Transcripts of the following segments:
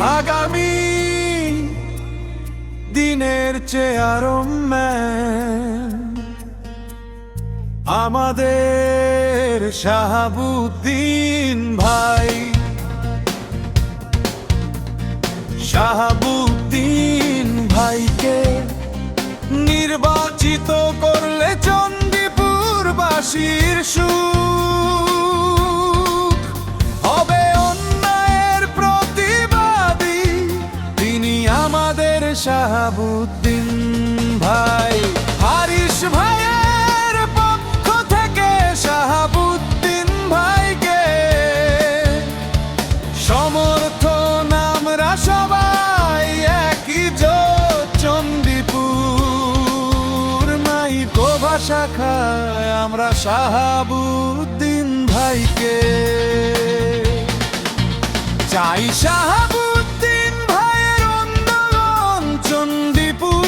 আগামী দিনের চেয়ারম্যান আমাদের শাহাবুদ্দিন ভাই। শাহাবুদ্দিন ভাইকে নির্বাচিত করলে চণ্ডীপুরবাসীর সুখ হবে। অন্যায়ের প্রতিবাদী তিনি আমাদের শাহাবুদ্দিন ভাই। হারিস ভাইয়ের পক্ষ থেকে শাহাবুদ্দিন ভাইকে সমর্থন আমরা সবাই। একই জোট চণ্ডীপুর মাইকো ভাষা খায় আমরা শাহাবুদ্দিন ভাইকে চাই। শাহাবুদ্দিন ভাইয়ের উন্নয়ন চণ্ডীপুর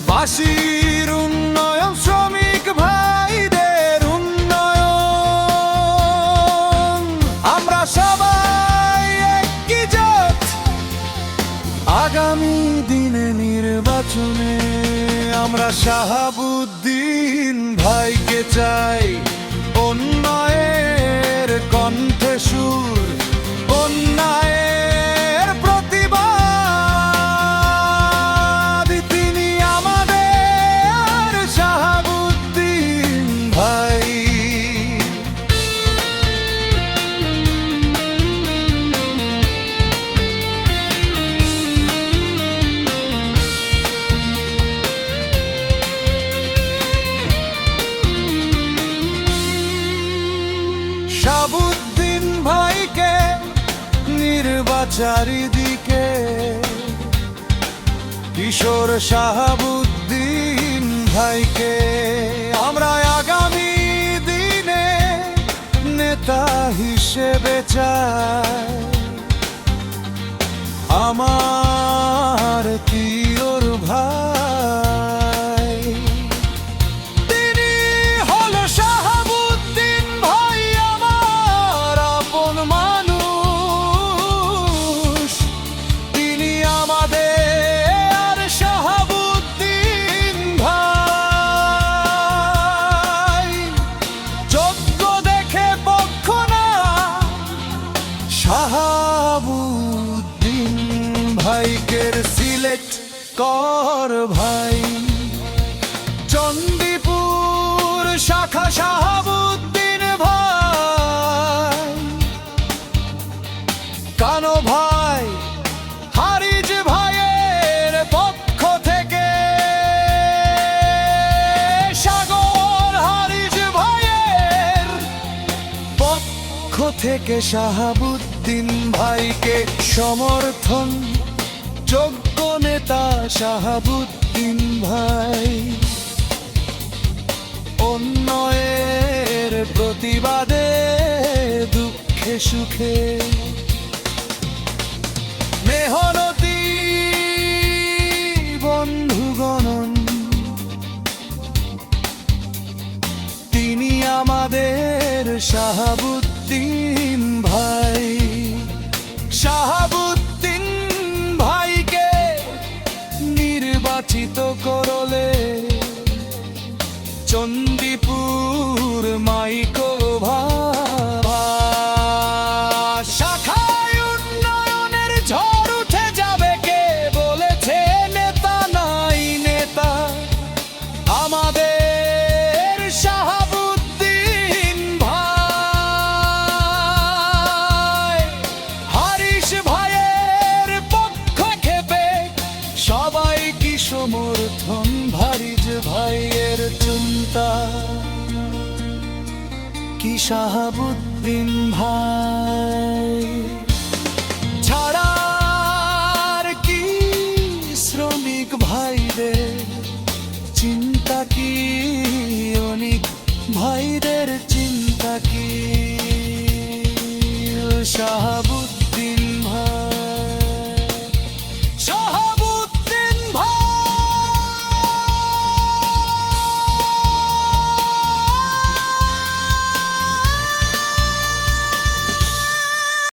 বাসীর উন্নয়ন, শ্রমিক ভাইদের উন্নয়ন। আমরা সবাই একই জোট আগামী দিনে নির্বাচনে আমরা শাহাবুদ্দিন ভাইকে চাই। উন্নয়ের কণ্ঠে সুর, অন্যায়ের প্রতিবাদ তিনি আমাদের শাহাবুদ্দিন ভাই। শাহাবুদ্দিন ভাইকে চারিদিকে কিশোর শাহাবুদ্দিন ভাইকে আমরা আগামী দিনে নেতা হিসেবে চাই। আমার প্রিয়র ভাই তিনি হলো শাহাবুদ্দিন ভাই, আমার আপন মানুষ তিনি আমাদের শাহাবুদ্দিন ভাই। যোগ্য দেখে পক্ষ না শাহাবুদ্দিন ভাইকে সিলেক্ট কর ভাই। চণ্ডীপুর শাখা শাহাবুদ্দিন ভাই, কানো ভাই হারিজ ভাইয়ের পক্ষ থেকে, সাগর হারিজ ভাইয়ের পক্ষ থেকে শাহাবুদ্দিন ভাইকে সমর্থন। যোগ্য নেতা শাহাবুদ্দিন ভাই, অন্যায়ের প্রতিবাদে দুঃখে সুখে মেহনতি বন্ধুগণ তিনি আমাদের শাহাবুদ্দিন ভাই। শাহাবুদ্দিন ভাইকে নির্বাচিত করলে চণ্ডীপুর মাইকো ভাষা শাখায় উন্নয়নের ঝড় উঠে যাবে। কে বলেছে নেতা নাই নেতা? আমাদের শাহাবুদ্দিন ভাই হারিস ভাইয়ের পক্ষ খেপে সবাই কি সমর্থন। হারিস ভাইয়ের চিন্তা কি শাহাবুদ্দিন ভাই ছাড়ার কি শ্রমিক ভাইদের চিন্তা, কি অনেক ভাইদের চিন্তা কি শাহ